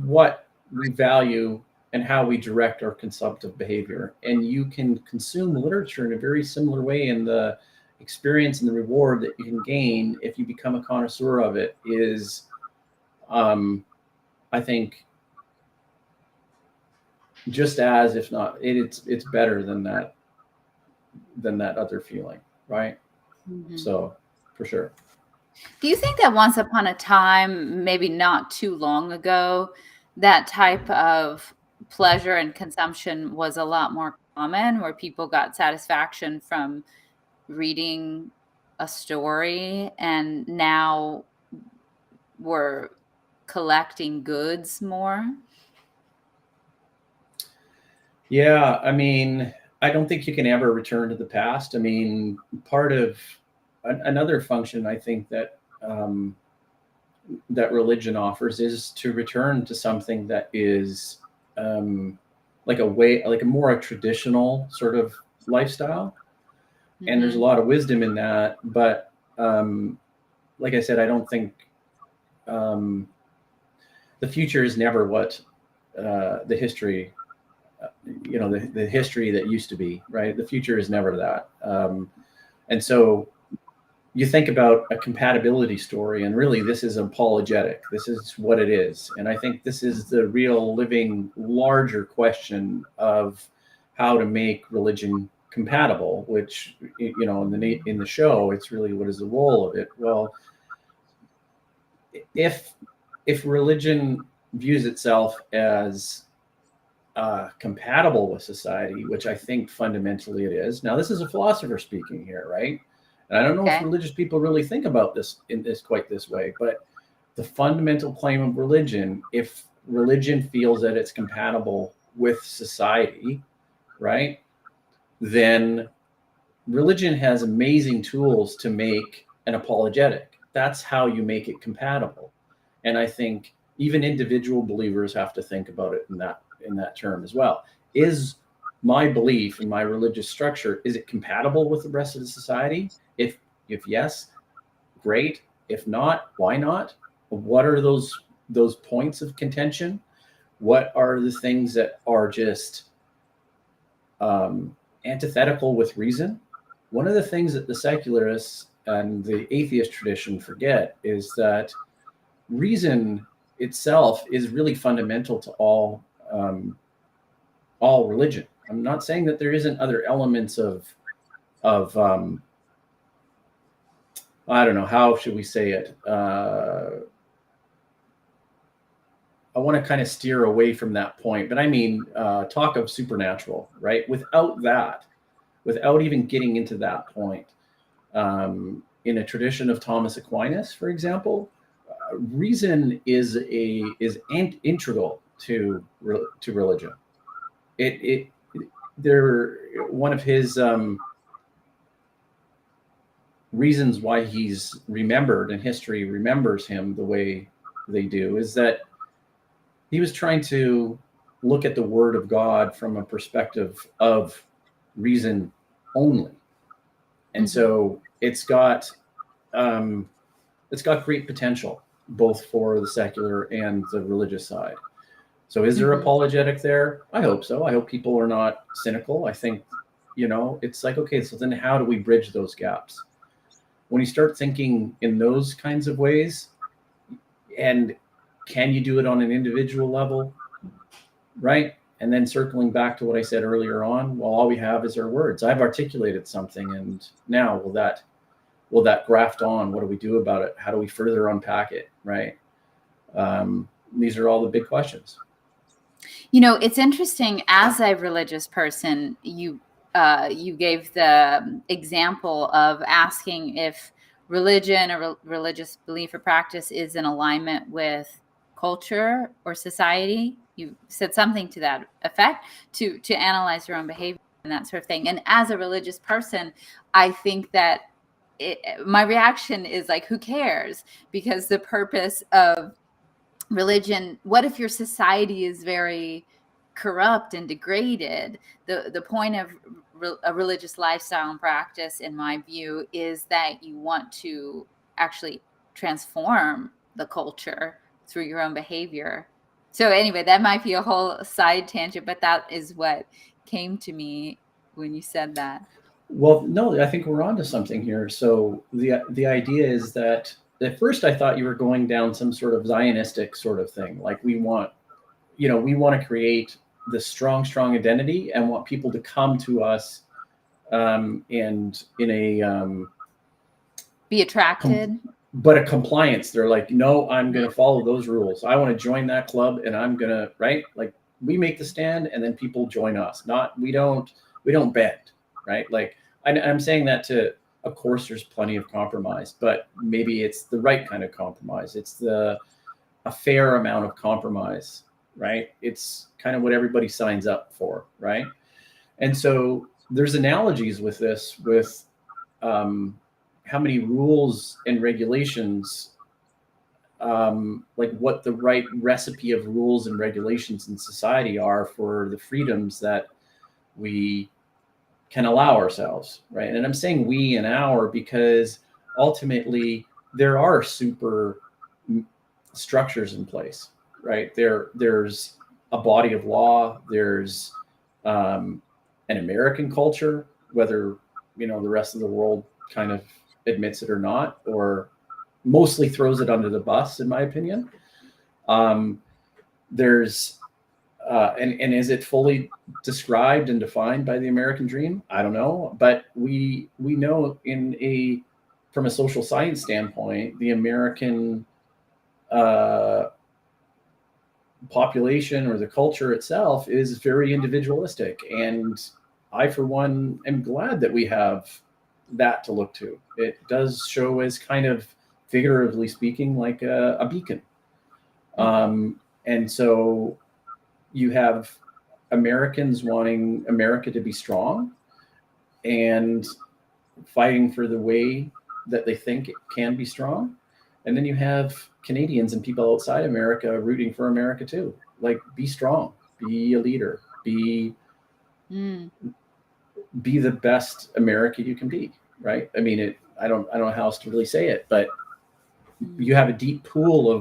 what we value and how we direct our consumptive behavior. And you can consume literature in a very similar way, in the experience and the reward that you can gain if you become a connoisseur of it is, I think, just as, if not, it's better than that other feeling, right? Mm-hmm. So for sure. Do you think that once upon a time, maybe not too long ago, that type of pleasure and consumption was a lot more common, where people got satisfaction from reading a story, and now we're collecting goods more? Yeah, I mean, I don't think you can ever return to the past. I mean, part of another function I think that that religion offers is to return to something that is like a more traditional sort of lifestyle. Mm-hmm. And there's a lot of wisdom in that. But like I said, I don't think the future is never what the history, you know, the history that used to be, right? The future is never that. And so you think about a compatibility story, and really this is apologetic. This is what it is. And I think this is the real living larger question of how to make religion compatible, which, you know, in the show, it's really, what is the role of it? Well, if religion views itself as compatible with society, which I think fundamentally it is. Now, this is a philosopher speaking here, right? And I don't know if Okay. religious people really think about this in this quite this way, but the fundamental claim of religion, if religion feels that it's compatible with society, right, then religion has amazing tools to make an apologetic. That's how you make it compatible. And I think even individual believers have to think about it in that term as well. Is my belief in my religious structure, is it compatible with the rest of the society? If yes, great. If not, why not? What are those points of contention? What are the things that are just antithetical with reason? One of the things that the secularists and the atheist tradition forget is that reason itself is really fundamental to all religion. I'm not saying that there isn't other elements of I don't know, how should we say it? I want to kind of steer away from that point, but I mean, talk of supernatural, right? Without that, without even getting into that point, in a tradition of Thomas Aquinas, for example, reason is integral to religion. It there one of his reasons why he's remembered and history remembers him the way they do is that he was trying to look at the word of God from a perspective of reason only. And so it's got great potential both for the secular and the religious side. So is there apologetic there? I hope so. I hope people are not cynical. I think, it's like, okay, so then how do we bridge those gaps? When you start thinking in those kinds of ways, and can you do it on an individual level, right? And then circling back to what I said earlier on, well, all we have is our words. I've articulated something, and now will that graft on? What do we do about it? How do we further unpack it, right? These are all the big questions. It's interesting. As a religious person, you gave the example of asking if religion or religious belief or practice is in alignment with culture or society. You said something to that effect, to analyze your own behavior and that sort of thing. And as a religious person, I think that my reaction is like, who cares? Because the purpose of religion, what if your society is very corrupt and degraded? The point of a religious lifestyle and practice, in my view, is that you want to actually transform the culture through your own behavior. So anyway, that might be a whole side tangent, but that is what came to me when you said that. Well, no, I think we're onto something here. So the idea is that at first I thought you were going down some sort of Zionistic sort of thing. Like we want to create this strong identity and want people to come to us and in a be attracted. But a compliance. They're like, no, I'm going to follow those rules. I want to join that club, and I'm going to, right? Like we make the stand, and then people join us. Not we don't bend, right? Like I'm saying that to. Of course, there's plenty of compromise, but maybe it's the right kind of compromise. It's a fair amount of compromise, right? It's kind of what everybody signs up for, right? And so there's analogies with this, with how many rules and regulations, like what the right recipe of rules and regulations in society are for the freedoms that we can allow ourselves, right? And I'm saying we and our because ultimately there are super structures in place, right? There's a body of law. There's an American culture, whether the rest of the world kind of admits it or not, or mostly throws it under the bus, in my opinion. There's and is it fully described and defined by the American dream? I don't know, but we know from a social science standpoint, the American population or the culture itself is very individualistic, and I, for one, am glad that we have that to look to. It does show as kind of, figuratively speaking, like a beacon. And so you have Americans wanting America to be strong and fighting for the way that they think it can be strong. And then you have Canadians and people outside America rooting for America too. Like, be strong, be a leader, be the best America you can be, right? I mean, I don't know how else to really say it, but you have a deep pool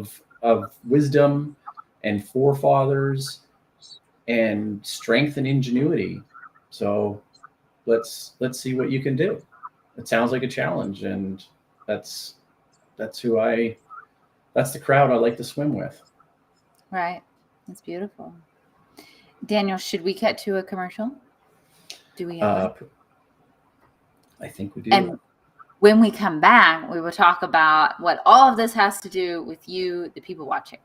of wisdom and forefathers and strength and ingenuity. So let's see what you can do. It sounds like a challenge, and that's the crowd I like to swim with. Right. That's beautiful. Daniel, should we cut to a commercial? Do we have one? I think we do. And when we come back, we will talk about what all of this has to do with you, the people watching.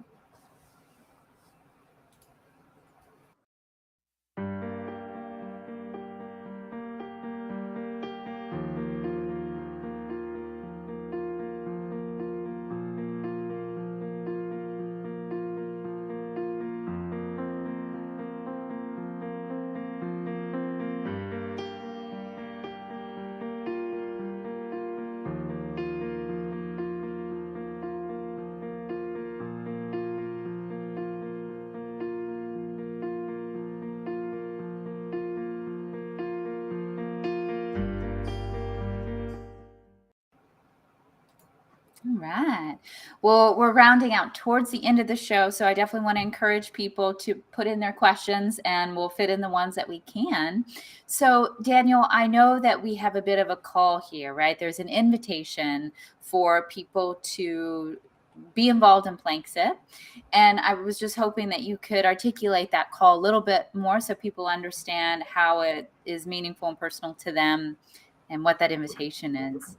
All right. Well, we're rounding out towards the end of the show, so I definitely want to encourage people to put in their questions, and we'll fit in the ones that we can. So, Daniel, I know that we have a bit of a call here, right? There's an invitation for people to be involved in PlankSip, and I was just hoping that you could articulate that call a little bit more so people understand how it is meaningful and personal to them and what that invitation is.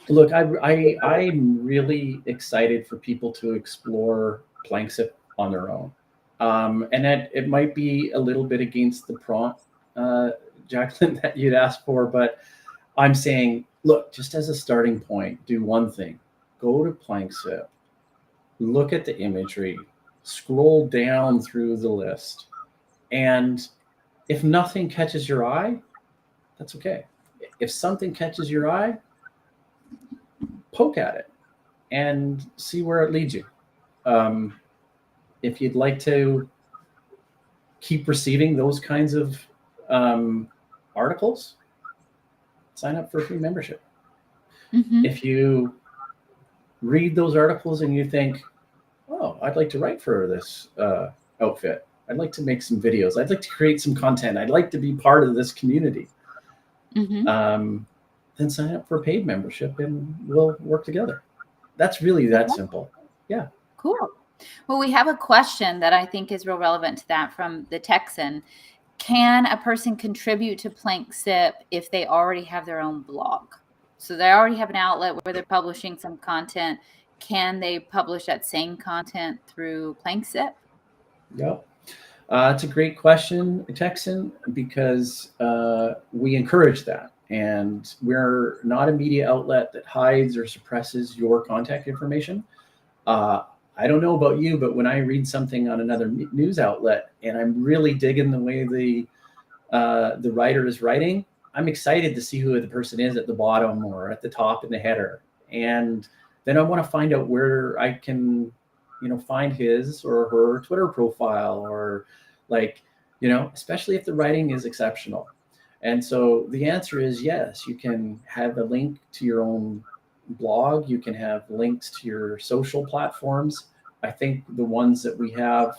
Look, I'm really excited for people to explore PlankSip on their own. And that it might be a little bit against the prompt, Jacqueline, that you'd asked for, but I'm saying, look, just as a starting point, do one thing. Go to PlankSip, look at the imagery, scroll down through the list, and if nothing catches your eye, that's okay. If something catches your eye, poke at it and see where it leads you. If you'd like to keep receiving those kinds of articles, sign up for a free membership. If you read those articles and you think, oh, I'd like to write for this outfit, I'd like to make some videos, I'd like to create some content, I'd like to be part of this community, then sign up for a paid membership and we'll work together. That's really that simple. Yeah. Cool. Well, we have a question that I think is real relevant to that from the Texan. Can a person contribute to PlankSip if they already have their own blog? So they already have an outlet where they're publishing some content. Can they publish that same content through PlankSip? Yep. It's a great question, Texan, because we encourage that. And we're not a media outlet that hides or suppresses your contact information. I don't know about you, but when I read something on another news outlet and I'm really digging the way the writer is writing, I'm excited to see who the person is at the bottom or at the top in the header. And then I want to find out where I can, find his or her Twitter profile, or especially if the writing is exceptional. And so the answer is yes, you can have a link to your own blog. You can have links to your social platforms. I think the ones that we have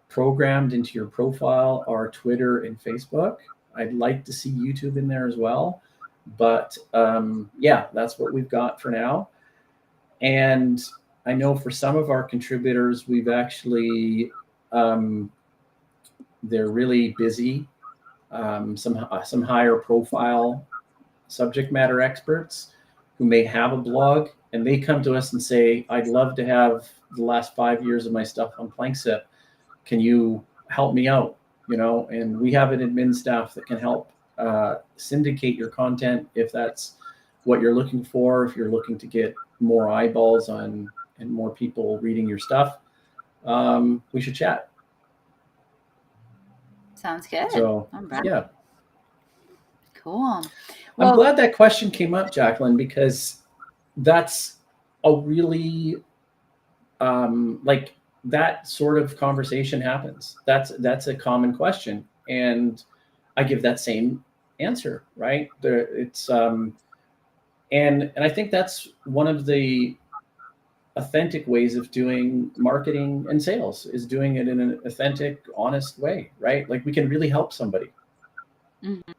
programmed into your profile are Twitter and Facebook. I'd like to see YouTube in there as well. But yeah, that's what we've got for now. And I know for some of our contributors, we've actually, they're really busy. Some higher profile subject matter experts who may have a blog, and they come to us and say, I'd love to have the last 5 years of my stuff on PlankSip. Can you help me out? And we have an admin staff that can help syndicate your content if that's what you're looking for. If you're looking to get more eyeballs on and more people reading your stuff, we should chat. Sounds good. So, yeah. Cool. I'm glad that question came up, Jacqueline, because that's a really like that sort of conversation happens. That's a common question, and I give that same answer, right? It's and I think that's one of the authentic ways of doing marketing and sales, is doing it in an authentic, honest way, right? Like we can really help somebody. Mm-hmm.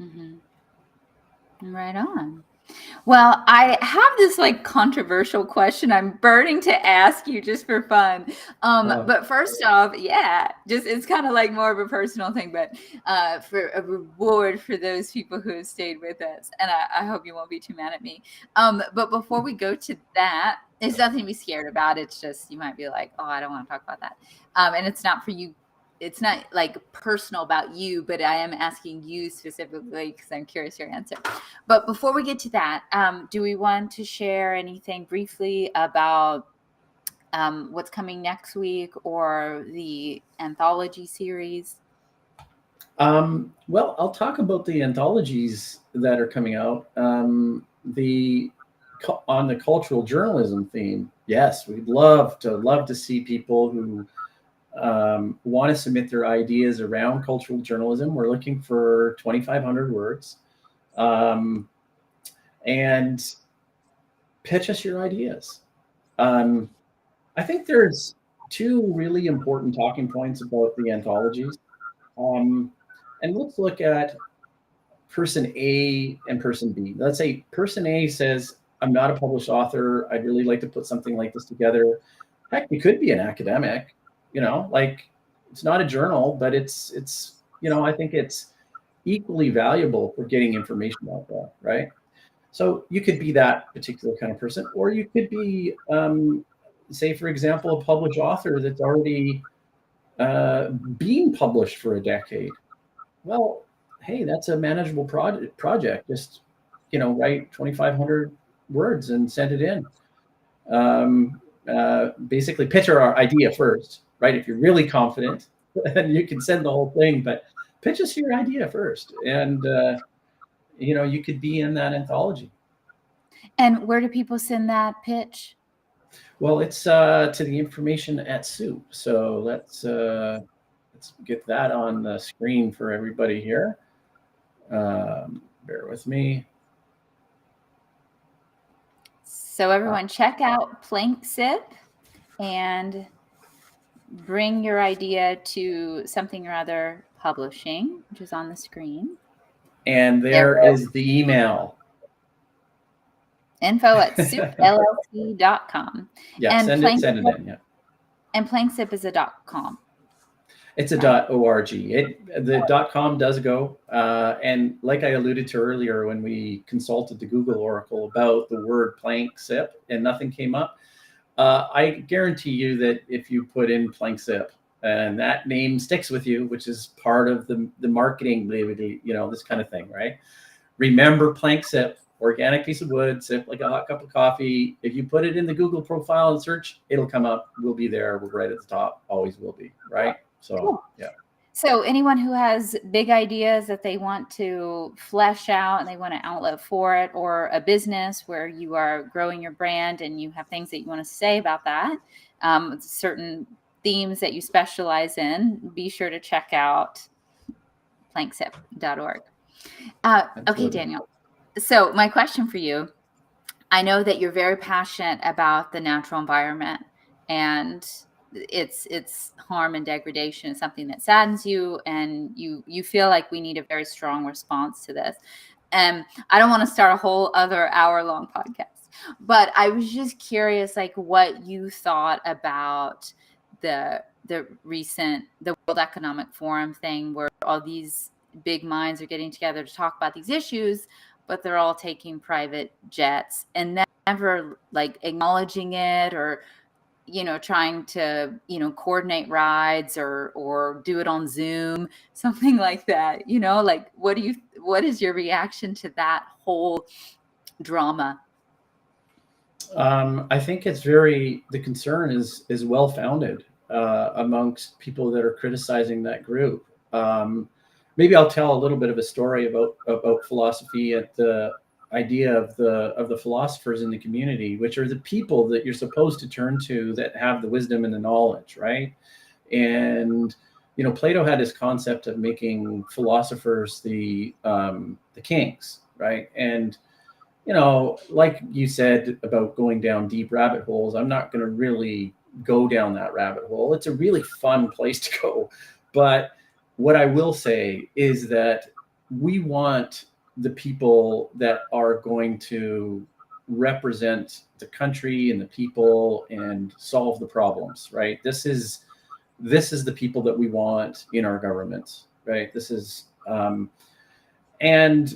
Mm-hmm. Right on. Well, I have this like controversial question I'm burning to ask you just for fun. But first off, just it's kind of like more of a personal thing, but for a reward for those people who have stayed with us. And I hope you won't be too mad at me. But before we go to that, there's nothing to be scared about. It's just, you might be like, oh, I don't want to talk about that. And it's not for you. It's not like personal about you, but I am asking you specifically because I'm curious your answer. But before we get to that, do we want to share anything briefly about what's coming next week or the anthology series? Well, I'll talk about the anthologies that are coming out. On the cultural journalism theme, yes, we'd love to see people who want to submit their ideas around cultural journalism. We're looking for 2,500 words, and pitch us your ideas. I think there's two really important talking points about the anthologies. And let's look at person A and person B. Let's say person A says, I'm not a published author. I'd really like to put something like this together. Heck, it could be an academic, like it's not a journal, but it's, I think it's equally valuable for getting information out there, right? So you could be that particular kind of person, or you could be, say, for example, a published author that's already being published for a decade. Well, hey, that's a manageable project. Just, write 2,500 words and send it in. Basically pitch our idea first, right? If you're really confident, then you can send the whole thing, but pitch us your idea first. And, you could be in that anthology. And where do people send that pitch? Well, it's to the information at Soup. So let's get that on the screen for everybody here. Bear with me. So everyone check out PlankSip and bring your idea to Something or Other Publishing, which is on the screen. And there is the email. info@soupllc.com. Yeah, and send it in. Yeah. And PlankSip is a .com. It's a .org. The .com does go. And like I alluded to earlier, when we consulted the Google Oracle about the word PlankSip and nothing came up, I guarantee you that if you put in PlankSip and that name sticks with you, which is part of the marketing, this kind of thing, right? Remember PlankSip, organic piece of wood, sip like a hot cup of coffee. If you put it in the Google profile and search, it'll come up. We'll be there. We're right at the top. Always will be, right? So, cool. Yeah. So anyone who has big ideas that they want to flesh out and they want an outlet for it, or a business where you are growing your brand and you have things that you want to say about that, certain themes that you specialize in, be sure to check out planksip.org. Okay, Daniel. So my question for you, I know that you're very passionate about the natural environment and its harm and degradation is something that saddens you, and you feel like we need a very strong response to this. And I don't want to start a whole other hour-long podcast, but I was just curious, like what you thought about the World Economic Forum thing, where all these big minds are getting together to talk about these issues, but they're all taking private jets and never like acknowledging it or trying to, coordinate rides or do it on Zoom, something like that, like, what is your reaction to that whole drama? I think the concern is well-founded amongst people that are criticizing that group. Maybe I'll tell a little bit of a story about philosophy at the idea of the philosophers in the community, which are the people that you're supposed to turn to that have the wisdom and the knowledge, right? And Plato had this concept of making philosophers the kings, right? And like you said about going down deep rabbit holes, I'm not going to really go down that rabbit hole. It's a really fun place to go. But what I will say is that we want the people that are going to represent the country and the people and solve the problems, right? This is the people that we want in our governments, right? This is, and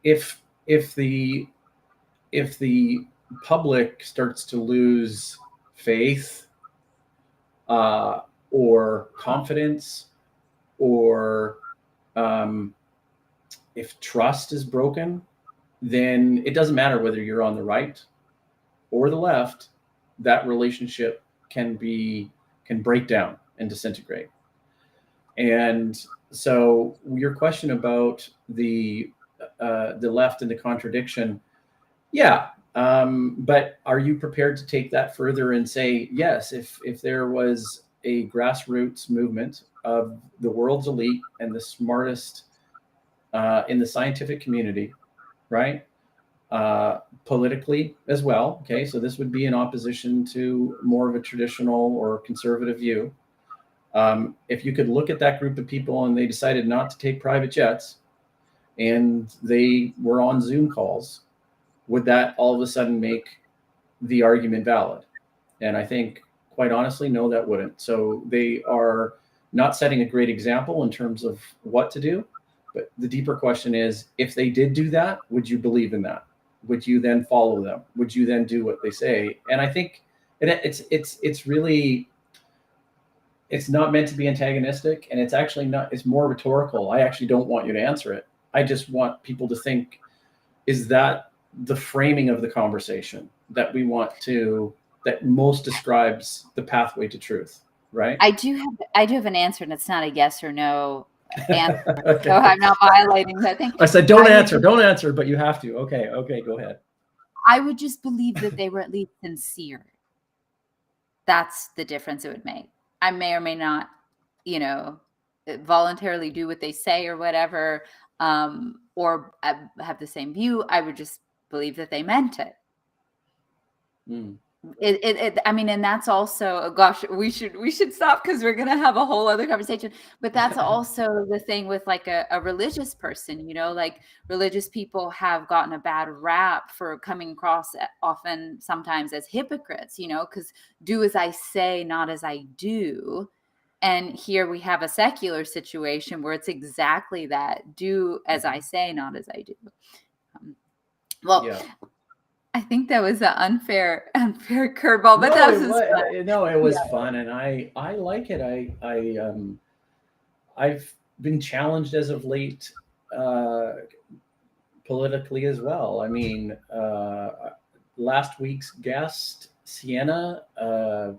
if the public starts to lose faith or confidence, or if trust is broken, then it doesn't matter whether you're on the right or the left, that relationship can break down and disintegrate. And so your question about the left and the contradiction, yeah. But are you prepared to take that further and say, yes, if there was a grassroots movement of the world's elite and the smartest in the scientific community, right? Politically as well. Okay, so this would be in opposition to more of a traditional or conservative view. If you could look at that group of people and they decided not to take private jets and they were on Zoom calls, would that all of a sudden make the argument valid? And I think, quite honestly, no, that wouldn't. So they are not setting a great example in terms of what to do. But the deeper question is, if they did do that, would you believe in that? Would you then follow them? Would you then do what they say? And I think it's really, it's not meant to be antagonistic, and it's actually not, it's more rhetorical. I actually don't want you to answer it. I just want people to think, is that the framing of the conversation that we want to, that most describes the pathway to truth, right? I do have an answer, and it's not a yes or no answer. Okay. So I'm not violating that thing. I said, don't answer, but you have to. Okay, go ahead. I would just believe that they were at least sincere. That's the difference it would make. I may or may not, voluntarily do what they say or whatever, or have the same view. I would just believe that they meant it. I mean, and that's also, gosh, we should stop because we're going to have a whole other conversation. But that's also the thing with like a religious person, like religious people have gotten a bad rap for coming across often sometimes as hypocrites, because do as I say, not as I do. And here we have a secular situation where it's exactly that: do as I say, not as I do. Yeah. I think that was an unfair curveball, but it was fun, and I like it. I've been challenged as of late, politically as well. I mean, last week's guest, Sienna,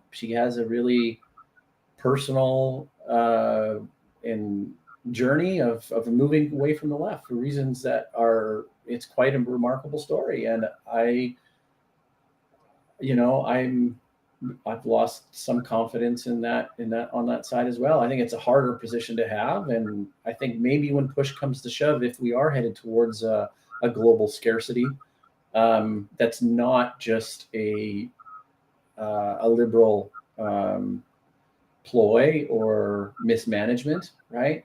she has a really personal and journey of moving away from the left for reasons that it's quite a remarkable story. And I've lost some confidence in that on that side as well. I think it's a harder position to have. And I think maybe when push comes to shove, if we are headed towards a global scarcity, that's not just a liberal ploy or mismanagement, right?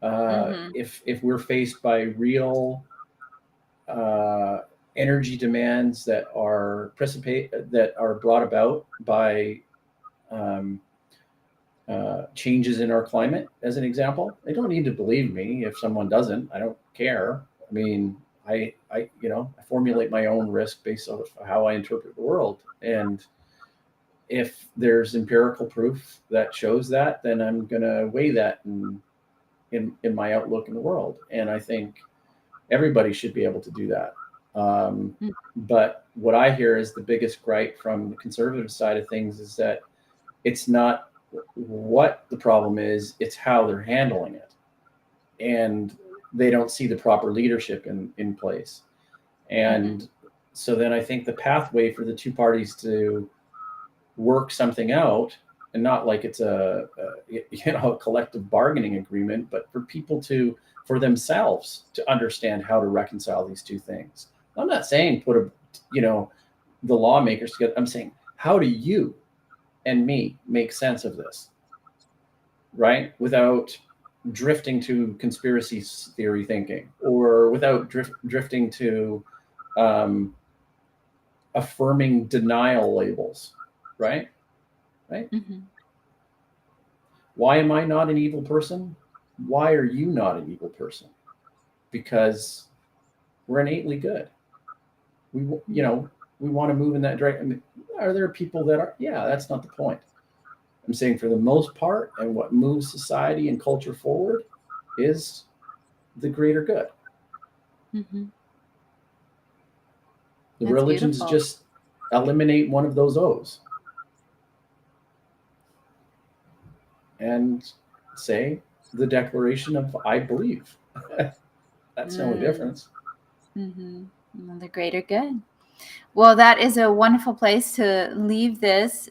If we're faced by real energy demands that are brought about by changes in our climate, as an example, they don't need to believe me. If someone doesn't, I don't care. I mean, I formulate my own risk based on how I interpret the world, and if there's empirical proof that shows that, then I'm going to weigh that in my outlook in the world. And I think everybody should be able to do that. But what I hear is the biggest gripe from the conservative side of things is that it's not what the problem is, it's how they're handling it. And they don't see the proper leadership in place. And so then I think the pathway for the two parties to work something out, and not like it's a collective bargaining agreement, but for people for themselves to understand how to reconcile these two things. I'm not saying put the lawmakers together. I'm saying, how do you and me make sense of this, right? Without drifting to conspiracy theory thinking, or without drifting to affirming denial labels, right? Why am I not an evil person? Why are you not an evil person? Because we're innately good. We want to move in that direction. I mean, are there people that are? Yeah, that's not the point. I'm saying for the most part, and what moves society and culture forward is the greater good. The religions just eliminate one of those O's and say the declaration of I believe. That's the only difference. The greater good. Well, that is a wonderful place to leave this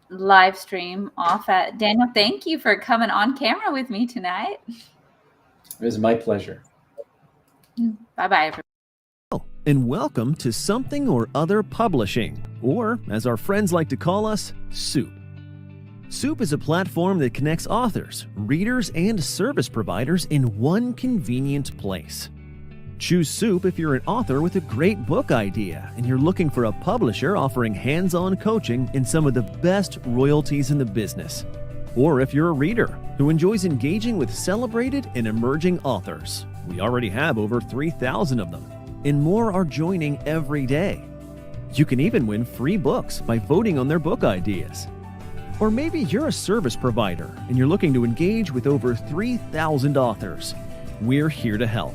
live stream off at. Daniel, thank you for coming on camera with me tonight. It was my pleasure. Bye-bye, everyone. And welcome to Something or Other Publishing, or as our friends like to call us, Soup. Soup is a platform that connects authors, readers, and service providers in one convenient place. Choose Soup if you're an author with a great book idea and you're looking for a publisher offering hands-on coaching in some of the best royalties in the business. Or if you're a reader who enjoys engaging with celebrated and emerging authors. We already have over 3,000 of them, and more are joining every day. You can even win free books by voting on their book ideas. Or maybe you're a service provider and you're looking to engage with over 3,000 authors. We're here to help.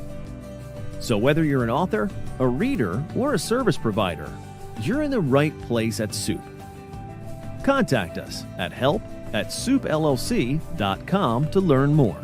So whether you're an author, a reader, or a service provider, you're in the right place at Soup. Contact us at help@soupllc.com to learn more.